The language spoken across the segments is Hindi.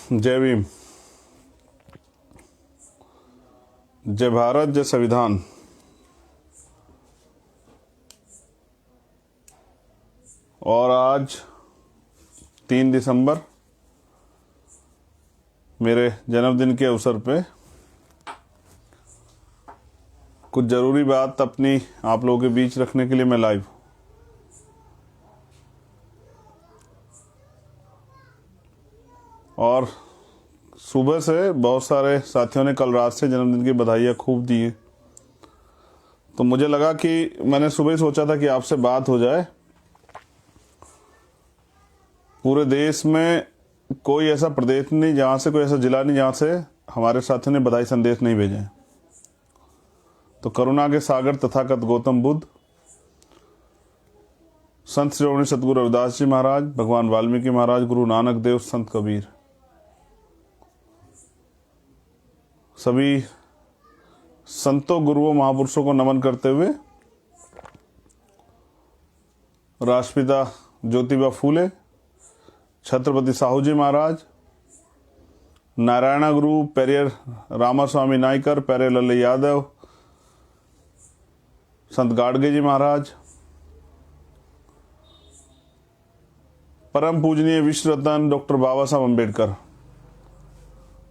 जय भीम, जय भारत, जय संविधान। और आज 3 दिसंबर मेरे जन्मदिन के अवसर पे कुछ ज़रूरी बात अपनी आप लोगों के बीच रखने के लिए मैं लाइव हूँ। और सुबह से बहुत सारे साथियों ने कल रात से जन्मदिन की बधाइयाँ खूब दी हैं, तो मुझे लगा कि मैंने सुबह ही सोचा था कि आपसे बात हो जाए। पूरे देश में कोई ऐसा प्रदेश नहीं जहाँ से, कोई ऐसा जिला नहीं जहाँ से हमारे साथियों ने बधाई संदेश नहीं भेजे हैं। तो करुणा के सागर तथागत गौतम बुद्ध, संत श्रोमणी सतगुरु रविदास जी महाराज, भगवान वाल्मीकि महाराज, गुरु नानक देव, संत कबीर, सभी संतों, गुरुओं, महापुरुषों को नमन करते हुए राष्ट्रपिता ज्योतिबा फूले, छत्रपति साहू जी महाराज, नारायण गुरु, पेरियर रामास्वामी नायकर, पेरियर लल्ले यादव, संत गाडगे जी महाराज, परम पूजनीय विश्व रत्न डॉक्टर बाबा साहब अम्बेडकर,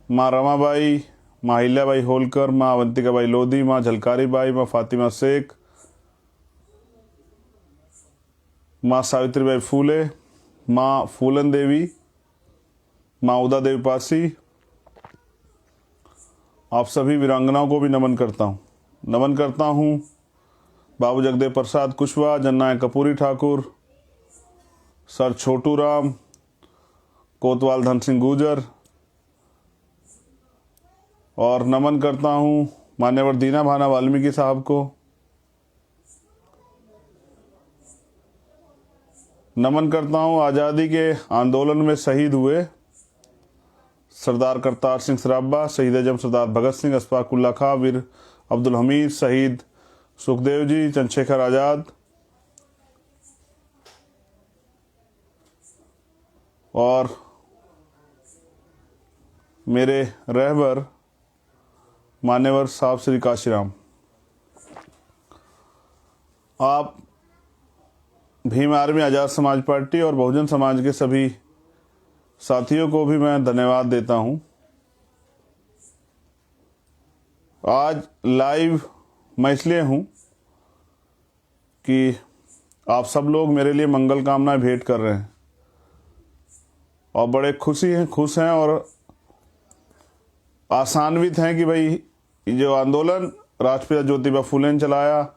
माँ रमाबाई, माँ हिल्याबाई होलकर, माँ अवंतिकाबाई लोधी, माँ झलकारी बाई, माँ फातिमा शेख, माँ सावित्रीबाई फूले, माँ फूलन देवी, माँ उदा देवी पासी, आप सभी वीरांगनाओं को भी नमन करता हूँ। बाबू जगदेव प्रसाद कुशवाहा, जननायक कपूरी ठाकुर, सर छोटू राम, कोतवाल धन सिंह गुर्जर, और नमन करता हूँ मान्यवर दीना भाना वाल्मीकि साहब को। नमन करता हूँ आज़ादी के आंदोलन में शहीद हुए सरदार करतार सिंह सराबा, शहीद आजम सरदार भगत सिंह, अशफाक उल्लाह खां, वीर अब्दुल हमीद, शहीद सुखदेव जी, चंद्रशेखर आज़ाद, और मेरे रहबर मान्यवर साहब श्री काशीराम। आप भीम आर्मी आज़ाद समाज पार्टी और बहुजन समाज के सभी साथियों को भी मैं धन्यवाद देता हूं। आज लाइव मैं इसलिए हूं कि आप सब लोग मेरे लिए मंगल कामनाएं भेंट कर रहे हैं और बड़े खुश हैं और आसान्वित हैं कि भाई जो आंदोलन राष्ट्रपिता ज्योतिबा फूले ने चलाया,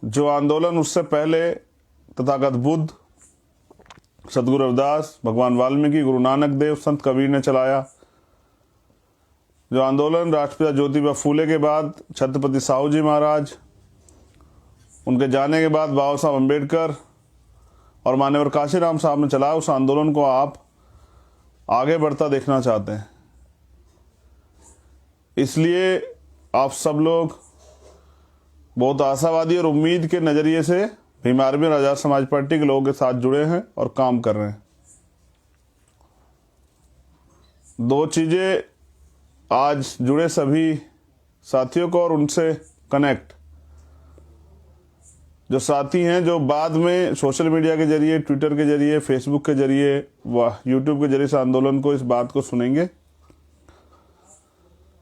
जो आंदोलन उससे पहले तथागत बुद्ध, सतगुरु रविदास, भगवान वाल्मीकि, गुरु नानक देव, संत कबीर ने चलाया, जो आंदोलन राष्ट्रपिता ज्योतिबा फूले के बाद छत्रपति साहू जी महाराज, उनके जाने के बाद बाबा साहब अम्बेडकर और मान्यवर काशीराम साहब ने चलाया, उस आंदोलन को आप आगे बढ़ता देखना चाहते हैं। इसलिए आप सब लोग बहुत आशावादी और उम्मीद के नज़रिए से भीम आर्मी और आज़ाद समाज पार्टी के लोगों के साथ जुड़े हैं और काम कर रहे हैं। दो चीज़ें आज जुड़े सभी साथियों को और उनसे कनेक्ट, जो साथी हैं जो बाद में सोशल मीडिया के जरिए, ट्विटर के जरिए, फेसबुक के जरिए व यूट्यूब के जरिए से आंदोलन को, इस बात को सुनेंगे,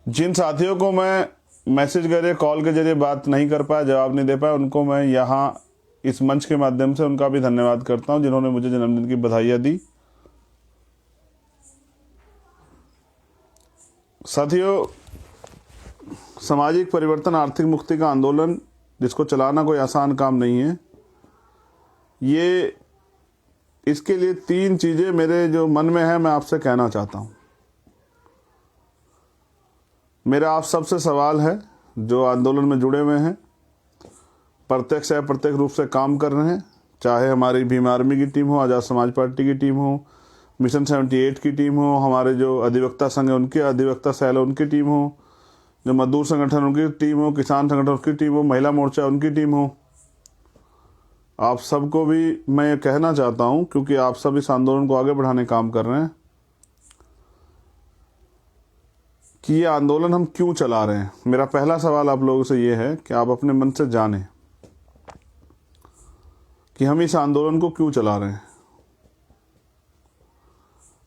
जिन साथियों को मैं मैसेज करे, कॉल के जरिए बात नहीं कर पाया, जवाब नहीं दे पाया, उनको मैं यहाँ इस मंच के माध्यम से उनका भी धन्यवाद करता हूँ जिन्होंने मुझे जन्मदिन की बधाइयाँ दी। साथियों, सामाजिक परिवर्तन, आर्थिक मुक्ति का आंदोलन, जिसको चलाना कोई आसान काम नहीं है। ये इसके लिए 3 चीज़ें मेरे जो मन में है मैं आपसे कहना चाहता हूँ। मेरा आप सबसे सवाल है जो आंदोलन में जुड़े हुए हैं, प्रत्यक्ष या अप्रत्यक्ष रूप से काम कर रहे हैं, चाहे हमारी भीम आर्मी की टीम हो, आज़ाद समाज पार्टी की टीम हो, मिशन 78 की टीम हो, हमारे जो अधिवक्ता संघ है उनके, अधिवक्ता सेल उनकी टीम हो, जो मजदूर संगठन उनकी टीम हो, किसान संगठन उनकी टीम हो, महिला मोर्चा उनकी टीम हो। आप सबको भी मैं कहना चाहता हूं, क्योंकि आप सब इस आंदोलन को आगे बढ़ाने काम कर रहे हैं, कि ये आंदोलन हम क्यों चला रहे हैं। मेरा पहला सवाल आप लोगों से ये है कि आप अपने मन से जानें कि हम इस आंदोलन को क्यों चला रहे हैं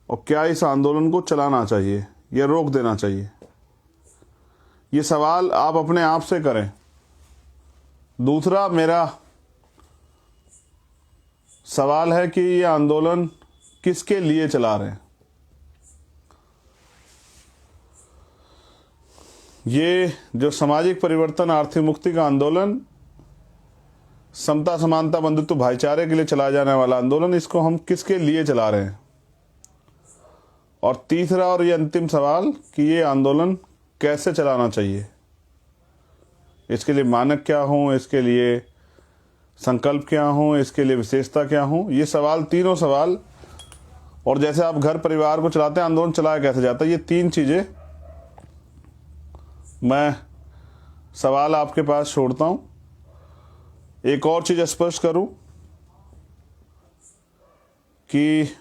और क्या इस आंदोलन को चलाना चाहिए या रोक देना चाहिए। ये सवाल आप अपने आप से करें। दूसरा मेरा सवाल है कि ये आंदोलन किसके लिए चला रहे हैं। ये जो सामाजिक परिवर्तन, आर्थिक मुक्ति का आंदोलन, समता, समानता, बंधुत्व, भाईचारे के लिए चलाया जाने वाला आंदोलन, इसको हम किसके लिए चला रहे हैं। और तीसरा और ये अंतिम सवाल कि ये आंदोलन कैसे चलाना चाहिए, इसके लिए मानक क्या हों, इसके लिए संकल्प क्या हों, इसके लिए विशेषता क्या हों। ये सवाल, तीनों सवाल, और जैसे आप घर परिवार को चलाते हैं, आंदोलन चलाया कैसे जाता है, ये तीन चीज़ें मैं सवाल आपके पास छोड़ता हूं। एक और चीज़ स्पष्ट करूं कि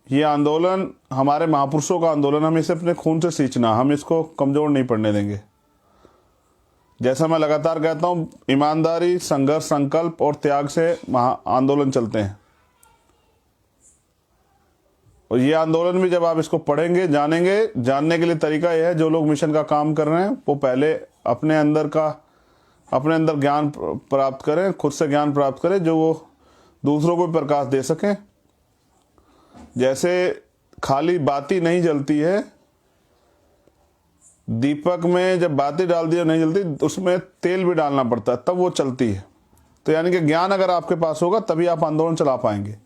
ये आंदोलन हमारे महापुरुषों का आंदोलन, हम इसे अपने खून से सींचना, हम इसको कमज़ोर नहीं पड़ने देंगे। जैसा मैं लगातार कहता हूं, ईमानदारी, संघर्ष, संकल्प और त्याग से आंदोलन चलते हैं। और ये आंदोलन भी जब आप इसको पढ़ेंगे, जानेंगे, जानने के लिए तरीका यह है, जो लोग मिशन का काम कर रहे हैं वो पहले अपने अंदर ज्ञान प्राप्त करें, खुद से ज्ञान प्राप्त करें, जो वो दूसरों को भी प्रकाश दे सकें। जैसे खाली बाती नहीं जलती है, दीपक में जब बाती डाल दी नहीं जलती, उसमें तेल भी डालना पड़ता है, तब वो चलती है। तो यानी कि ज्ञान अगर आपके पास होगा तभी आप आंदोलन चला पाएंगे।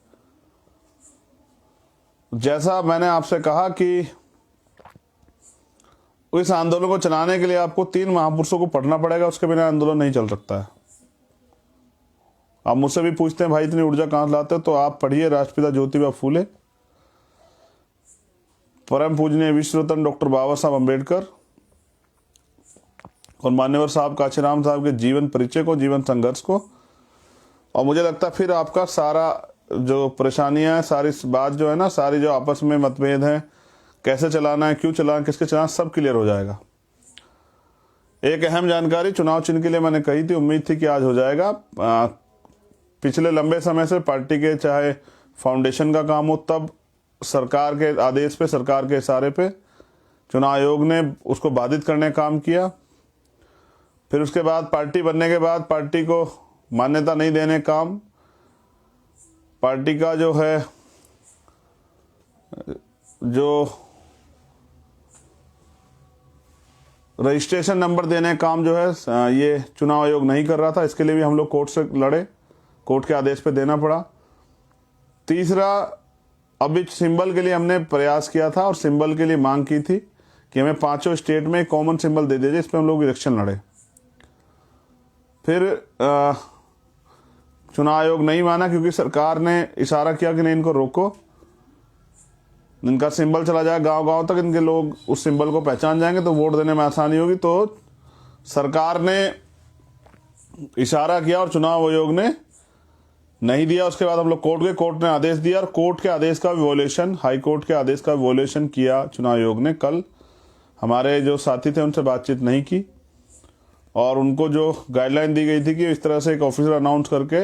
जैसा मैंने आपसे कहा कि इस आंदोलन को चलाने के लिए आपको 3 महापुरुषों को पढ़ना पड़ेगा, उसके बिना आंदोलन नहीं चल सकता है। आप मुझसे भी पूछते हैं भाई इतनी ऊर्जा कहां से लाते हो, तो आप पढ़िए राष्ट्रपिता ज्योतिबा फूले, परम पूजनीय विश्व रत्न डॉक्टर बाबा साहब अम्बेडकर और मान्यवर साहब कांशीराम साहब के जीवन परिचय को, जीवन संघर्ष को। और मुझे लगता है फिर आपका सारा जो परेशानियां हैं, सारी बात जो है ना, सारी जो आपस में मतभेद हैं, कैसे चलाना है, क्यों चलाना, किसके चलाना, सब क्लियर हो जाएगा। एक अहम जानकारी चुनाव चिन्ह के लिए मैंने कही थी, उम्मीद थी कि आज हो जाएगा। पिछले लंबे समय से पार्टी के चाहे फाउंडेशन का काम हो, तब सरकार के आदेश पे, सरकार के इशारे पे चुनाव आयोग ने उसको बाधित करने का काम किया। फिर उसके बाद पार्टी बनने के बाद पार्टी को मान्यता नहीं देने का काम, पार्टी का जो है जो रजिस्ट्रेशन नंबर देने का काम जो है ये चुनाव आयोग नहीं कर रहा था। इसके लिए भी हम लोग कोर्ट से लड़े, कोर्ट के आदेश पे देना पड़ा। तीसरा, अभी सिंबल के लिए हमने प्रयास किया था और सिंबल के लिए मांग की थी कि हमें 5 स्टेट में कॉमन सिंबल दे दीजिए, इस पर हम लोग इलेक्शन लड़े। फिर चुनाव आयोग नहीं माना, क्योंकि सरकार ने इशारा किया कि नहीं, इनको रोको, इनका सिंबल चला जाए गांव गांव तक, इनके लोग उस सिंबल को पहचान जाएंगे तो वोट देने में आसानी होगी। तो सरकार ने इशारा किया और चुनाव आयोग ने नहीं दिया। उसके बाद हम लोग कोर्ट गए, कोर्ट ने आदेश दिया और कोर्ट के आदेश का विवोलेशन, हाई कोर्ट के आदेश का विवोलेशन किया चुनाव आयोग ने। कल हमारे जो साथी थे उनसे बातचीत नहीं की और उनको जो गाइडलाइन दी गई थी कि इस तरह से एक ऑफिसर अनाउंस करके,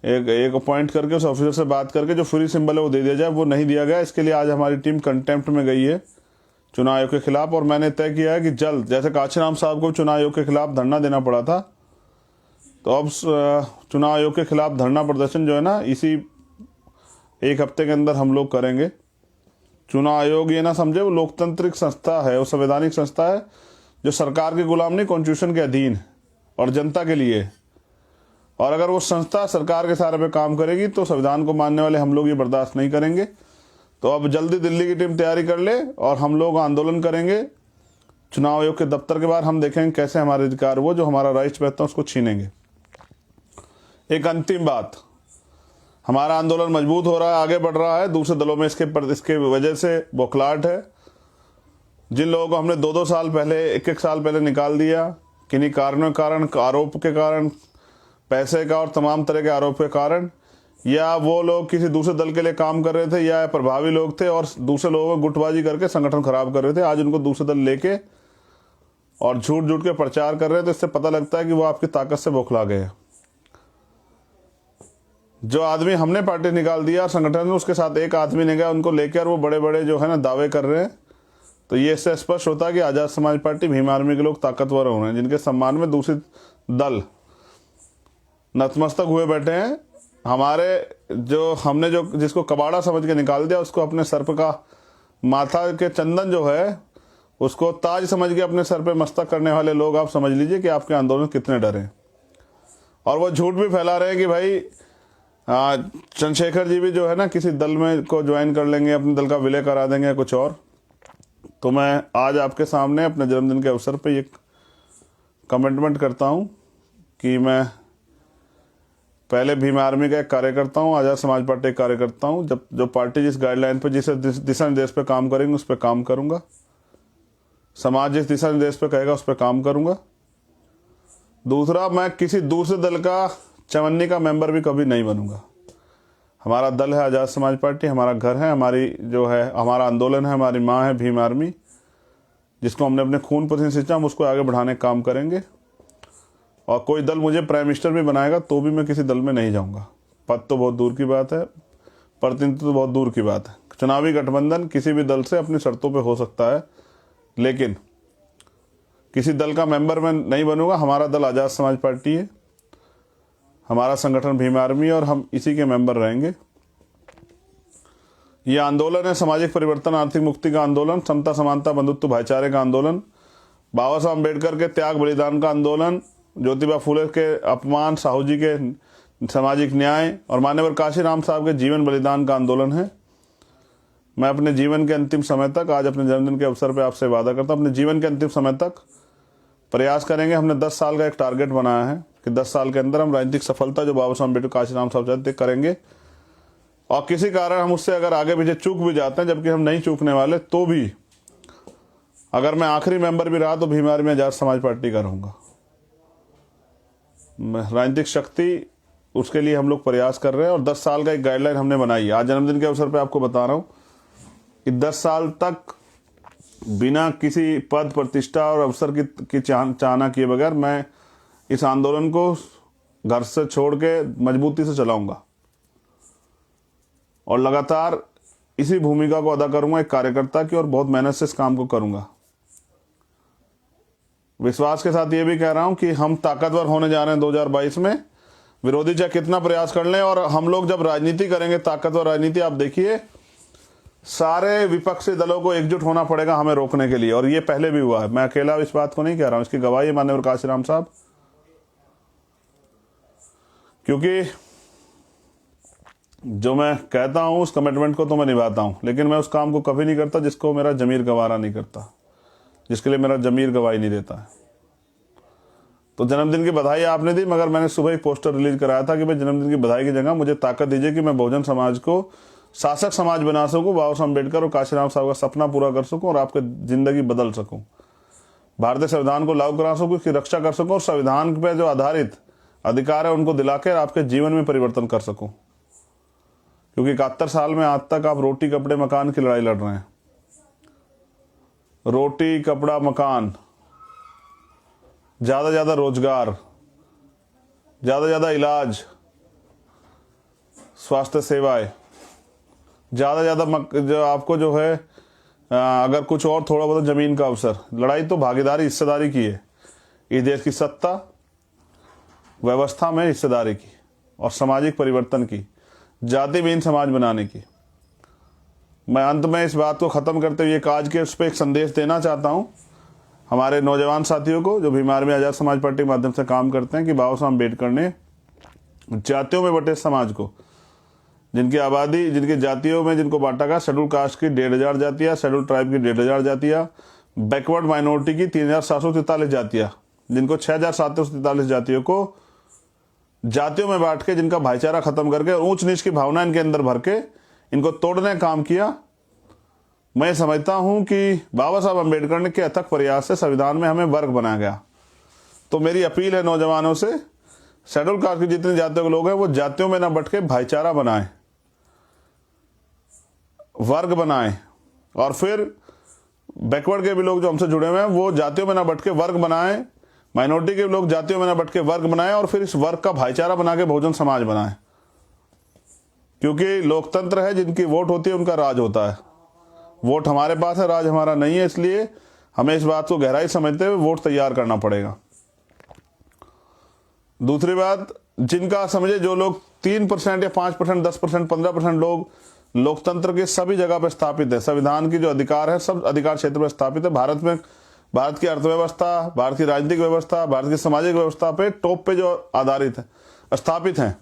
एक अपॉइंट करके उस ऑफिसर से बात करके जो फ्री सिंबल है वो दे दिया जाए, वो नहीं दिया गया। इसके लिए आज हमारी टीम कंटेम्प्ट में गई है चुनाव आयोग के खिलाफ। और मैंने तय किया है कि जल्द, जैसे कांशीराम साहब को चुनाव आयोग के खिलाफ धरना देना पड़ा था, तो अब चुनाव आयोग के खिलाफ धरना प्रदर्शन जो है ना, इसी 1 हफ्ते के अंदर हम लोग करेंगे। चुनाव आयोग ये ना समझे वो लोकतांत्रिक संस्था है, वो संवैधानिक संस्था है जो सरकार के गुलाम नहीं, कॉन्स्टिट्यूशन के अधीन और जनता के लिए। और अगर वो संस्था सरकार के सारे पे काम करेगी तो संविधान को मानने वाले हम लोग ये बर्दाश्त नहीं करेंगे। तो अब जल्दी दिल्ली की टीम तैयारी कर ले और हम लोग आंदोलन करेंगे चुनाव आयोग के दफ्तर के बाहर। हम देखेंगे कैसे हमारे अधिकार, वो जो हमारा राइट्स रहता है उसको छीनेंगे। एक अंतिम बात, हमारा आंदोलन मजबूत हो रहा है, आगे बढ़ रहा है। दूसरे दलों में इसके वजह से बौखलाहट है। जिन लोगों को हमने 2-2 साल पहले, 1-1 साल पहले निकाल दिया, किन्हीं कारणों के कारण, आरोप के कारण, पैसे का और तमाम तरह के आरोप के कारण, या वो लोग किसी दूसरे दल के लिए काम कर रहे थे या प्रभावी लोग थे और दूसरे लोगों को गुटबाजी करके संगठन खराब कर रहे थे, आज उनको दूसरे दल लेके और झूठ झूठ के प्रचार कर रहे हैं। तो इससे पता लगता है कि वो आपकी ताकत से बौखला गए हैं। जो आदमी हमने पार्टी निकाल दिया और संगठन में उसके साथ एक आदमी ने गया, उनको लेकर वो बड़े बड़े जो है ना दावे कर रहे हैं। तो ये इससे स्पष्ट होता है कि आज़ाद समाज पार्टी, भीम आर्मी के लोग ताकतवर हो रहे हैं, जिनके सम्मान में दूसरे दल नतमस्तक हुए बैठे हैं। हमने जो जिसको कबाड़ा समझ के निकाल दिया, उसको अपने सर पे का माथा के चंदन जो है उसको ताज समझ के अपने सर पे मस्तक करने वाले लोग, आप समझ लीजिए कि आपके आंदोलन कितने डरे। और वो झूठ भी फैला रहे हैं कि भाई चंद्रशेखर जी भी जो है ना किसी दल में को ज्वाइन कर लेंगे, अपने दल का विलय करा देंगे कुछ और। तो मैं आज आपके सामने अपने जन्मदिन के अवसर पे ये कमिटमेंट करता हूँ कि मैं पहले भीम आर्मी का एक कार्यकर्ता हूँ, आज़ाद समाज पार्टी का कार्यकर्ता हूँ। जब जो पार्टी जिस गाइडलाइन पे, जिस दिशा निर्देश पे काम करेंगे उस पर काम करूँगा। समाज जिस दिशा निर्देश पे कहेगा उस पर काम करूँगा। दूसरा, मैं किसी दूसरे दल का चवन्नी का मेंबर भी कभी नहीं बनूंगा। हमारा दल है आज़ाद समाज पार्टी, हमारा घर है, हमारी जो है हमारा आंदोलन है, हमारी माँ है भीम आर्मी, जिसको हमने अपने खून पसीने सींचा। हम उसको आगे बढ़ाने का काम करेंगे। और कोई दल मुझे प्राइम मिनिस्टर भी बनाएगा तो भी मैं किसी दल में नहीं जाऊंगा। पद तो बहुत दूर की बात है, प्रतिनिधित्व तो बहुत दूर की बात है। चुनावी गठबंधन किसी भी दल से अपनी शर्तों पे हो सकता है, लेकिन किसी दल का मेंबर मैं नहीं बनूंगा। हमारा दल आज़ाद समाज पार्टी है, हमारा संगठन भीम आर्मी, और हम इसी के मेंबर रहेंगे। यह आंदोलन है सामाजिक परिवर्तन, आर्थिक मुक्ति का आंदोलन, समता समानता बंधुत्व भाईचारे का आंदोलन, बाबा साहब अम्बेडकर के त्याग बलिदान का आंदोलन, ज्योतिबा फूले के अपमान, साहू जी के सामाजिक न्याय और मान्यवर काशीराम साहब के जीवन बलिदान का आंदोलन है। मैं अपने जीवन के अंतिम समय तक, आज अपने जन्मदिन के अवसर पर आपसे वादा करता हूँ, अपने जीवन के अंतिम समय तक प्रयास करेंगे। हमने 10 साल का एक टारगेट बनाया है कि 10 साल के अंदर हम राजनीतिक सफलता जो बाबा साहब अम्बेडकर काशीराम साहब चाहते करेंगे। और किसी कारण हम उससे अगर आगे पीछे चूक भी जाते हैं, जबकि हम नहीं चूकने वाले, तो भी अगर मैं आखिरी मेंबर भी रहा तो भीम आर्मी आज़ाद समाज पार्टी का रहूंगा। राजनीतिक शक्ति, उसके लिए हम लोग प्रयास कर रहे हैं और 10 साल का एक गाइडलाइन हमने बनाई है। आज जन्मदिन के अवसर पर आपको बता रहा हूँ कि 10 साल तक बिना किसी पद प्रतिष्ठा और अवसर की चाहना किए बगैर मैं इस आंदोलन को घर से छोड़ के मजबूती से चलाऊंगा और लगातार इसी भूमिका को अदा करूंगा एक कार्यकर्ता की, और बहुत मेहनत से इस काम को करूंगा। विश्वास के साथ ये भी कह रहा हूं कि हम ताकतवर होने जा रहे हैं 2022 में। विरोधी चाहे कितना प्रयास कर लें, और हम लोग जब राजनीति करेंगे, ताकतवर राजनीति, आप देखिए सारे विपक्षी दलों को एकजुट होना पड़ेगा हमें रोकने के लिए। और ये पहले भी हुआ है, मैं अकेला इस बात को नहीं कह रहा हूं, इसकी गवाही है माननीय काशीराम साहब। क्योंकि जो मैं कहता हूं उस कमिटमेंट को तो मैं निभाता हूं, लेकिन मैं उस काम को कभी नहीं करता जिसको मेरा जमीर गवारा नहीं करता, जिसके लिए मेरा जमीर गवाही नहीं देता है। तो जन्मदिन की बधाई आपने दी, मगर मैंने सुबह ही पोस्टर रिलीज कराया था कि भाई जन्मदिन की बधाई की जगह मुझे ताकत दीजिए कि मैं बहुजन समाज को शासक समाज बना सकूं, बाबा साहब अम्बेडकर और काशीराम साहब का सपना पूरा कर सकूं और आपकी जिंदगी बदल सकूं, भारतीय संविधान को लागू करा सकूं, उसकी रक्षा कर सकूं और संविधान पे जो आधारित अधिकार है उनको दिलाकर आपके जीवन में परिवर्तन कर सकूं। क्योंकि 71 साल में आज तक आप रोटी कपड़े मकान की लड़ाई लड़ रहे हैं। रोटी कपड़ा मकान, ज्यादा ज्यादा रोजगार, ज्यादा ज्यादा इलाज, स्वास्थ्य सेवाएं, ज्यादा ज्यादा जो आपको जो है अगर कुछ और थोड़ा बहुत जमीन का अवसर। लड़ाई तो भागीदारी हिस्सेदारी की है, इस देश की सत्ता व्यवस्था में हिस्सेदारी की और सामाजिक परिवर्तन की, जाति विहीन समाज बनाने की। मैं अंत में इस बात को खत्म करते हुए आज के उस पर एक संदेश देना चाहता हूं हमारे नौजवान साथियों को जो भीम आर्मी आज़ाद समाज पार्टी के माध्यम से काम करते हैं, कि बाबा साहब अम्बेडकर ने जातियों में बटे समाज को, जिनकी आबादी, जिनकी जातियों में जिनको बांटा गया, शेड्यूल कास्ट की 1,500 जातियाँ, शेड्यूल ट्राइब की 1,500 जातियाँ, बैकवर्ड माइनॉरिटी की 3,743 जातियाँ, जिनको 6,743 जातियों को जातियों में बांट के, जिनका भाईचारा खत्म करके और ऊंच नीच की भावना इनके अंदर भर के इनको तोड़ने का काम किया। मैं समझता हूं कि बाबा साहब अम्बेडकर ने के अथक प्रयास से संविधान में हमें वर्ग बनाया गया। तो मेरी अपील है नौजवानों से, शेड्यूल कास्ट की जितनी जातियों के लोग हैं वो जातियों में ना बट के भाईचारा बनाएं, वर्ग बनाएं, और फिर बैकवर्ड के भी लोग जो हमसे जुड़े हुए हैं वो जातियों में ना बट के वर्ग बनाएं, माइनॉरिटी के लोग जातियों में ना बट के वर्ग बनाएं, और फिर इस वर्ग का भाईचारा बना के बहुजन समाज बनाएं। क्योंकि लोकतंत्र है, जिनकी वोट होती है उनका राज होता है। वोट हमारे पास है, राज हमारा नहीं है, इसलिए हमें इस बात को गहराई समझते हुए वोट तैयार करना पड़ेगा। दूसरी बात, जिनका समझे जो लोग 3% या 5%, 10%, 15% लोग लोकतंत्र के सभी जगह पर स्थापित है, संविधान की जो अधिकार है सब अधिकार क्षेत्र में स्थापित है, भारत में भारत की अर्थव्यवस्था, भारत की राजनीतिक व्यवस्था, भारत की सामाजिक व्यवस्था पे टॉप पे जो आधारित है, स्थापित हैं,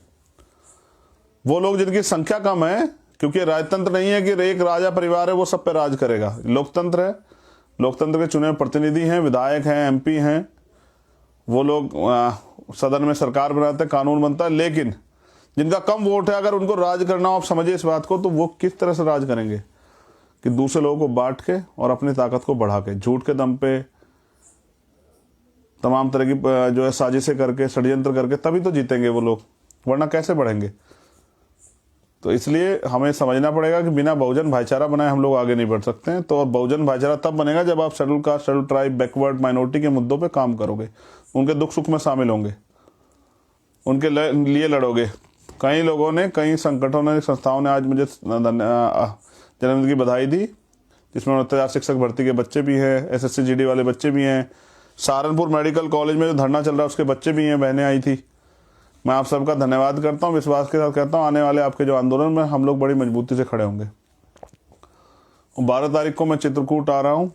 वो लोग जिनकी संख्या कम है, क्योंकि राजतंत्र नहीं है कि एक राजा परिवार है वो सब पे राज करेगा। लोकतंत्र है, लोकतंत्र के चुने हुए प्रतिनिधि हैं, विधायक हैं, एमपी हैं, वो लोग सदन में सरकार बनाते हैं, कानून बनता है। लेकिन जिनका कम वोट है, अगर उनको राज करना हो, आप समझिए इस बात को, तो वो किस तरह से राज करेंगे कि दूसरे लोगों को बांट के और अपनी ताकत को बढ़ा के, झूठ के दम पे तमाम तरह की जो है साजिशें करके, षड्यंत्र करके, तभी तो जीतेंगे वो लोग, वरना कैसे बढ़ेंगे। तो इसलिए हमें समझना पड़ेगा कि बिना बहुजन भाईचारा बनाए हम लोग आगे नहीं बढ़ सकते हैं। तो और बहुजन भाईचारा तब बनेगा जब आप schedule caste, schedule tribe, backward, minority के मुद्दों पे काम करोगे, उनके दुख सुख में शामिल होंगे, उनके लिए लड़ोगे। कई लोगों ने, कई संगठनों ने, संस्थाओं ने आज मुझे जन्मदिन की बधाई दी, जिसमें 69 शिक्षक भर्ती के बच्चे भी हैं, SSC GD वाले बच्चे भी हैं, सहारनपुर मेडिकल कॉलेज में जो धरना चल रहा है उसके बच्चे भी हैं, बहनें आई थी। मैं आप सबका धन्यवाद करता हूँ, विश्वास के साथ कहता हूँ आने वाले आपके जो आंदोलन में हम लोग बड़ी मजबूती से खड़े होंगे। 12 तारीख को मैं चित्रकूट आ रहा हूँ,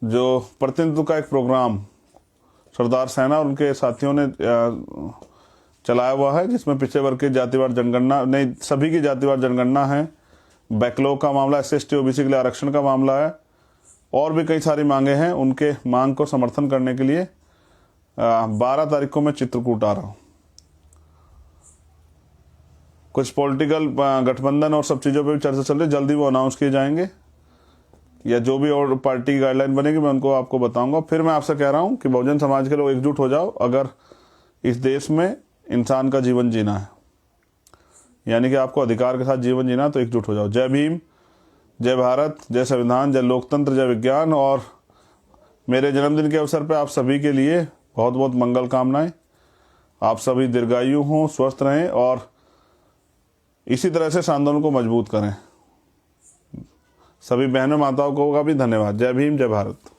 जो प्रतिनिधित्व का एक प्रोग्राम सरदार सेना और उनके साथियों ने चलाया हुआ है, जिसमें पिछड़े वर्ग की जातिवार जनगणना, नहीं सभी की जातिवार जनगणना है, बैकलॉग का मामला, SC/ST OBC के लिए आरक्षण का मामला है, और भी कई सारी मांगे हैं। उनके मांग को समर्थन करने के लिए 12 तारीख को मैं चित्रकूट आ रहा हूँ। कुछ पॉलिटिकल गठबंधन और सब चीज़ों पे भी चर्चा चल रही है, जल्दी वो अनाउंस किए जाएंगे, या जो भी और पार्टी की गाइडलाइन बनेगी मैं उनको आपको बताऊंगा। फिर मैं आपसे कह रहा हूँ कि बहुजन समाज के लोग एकजुट हो जाओ, अगर इस देश में इंसान का जीवन जीना है, यानी कि आपको अधिकार के साथ जीवन जीना, तो एकजुट हो जाओ। जय भीम, जय भारत, जय संविधान, जय लोकतंत्र, जय विज्ञान। और मेरे जन्मदिन के अवसर पर आप सभी के लिए बहुत बहुत मंगल कामनाएं। आप सभी दीर्घायु हों, स्वस्थ रहें और इसी तरह से इस आंदोलन को मजबूत करें। सभी बहनों माताओं को का भी धन्यवाद। जय भीम, जय भारत।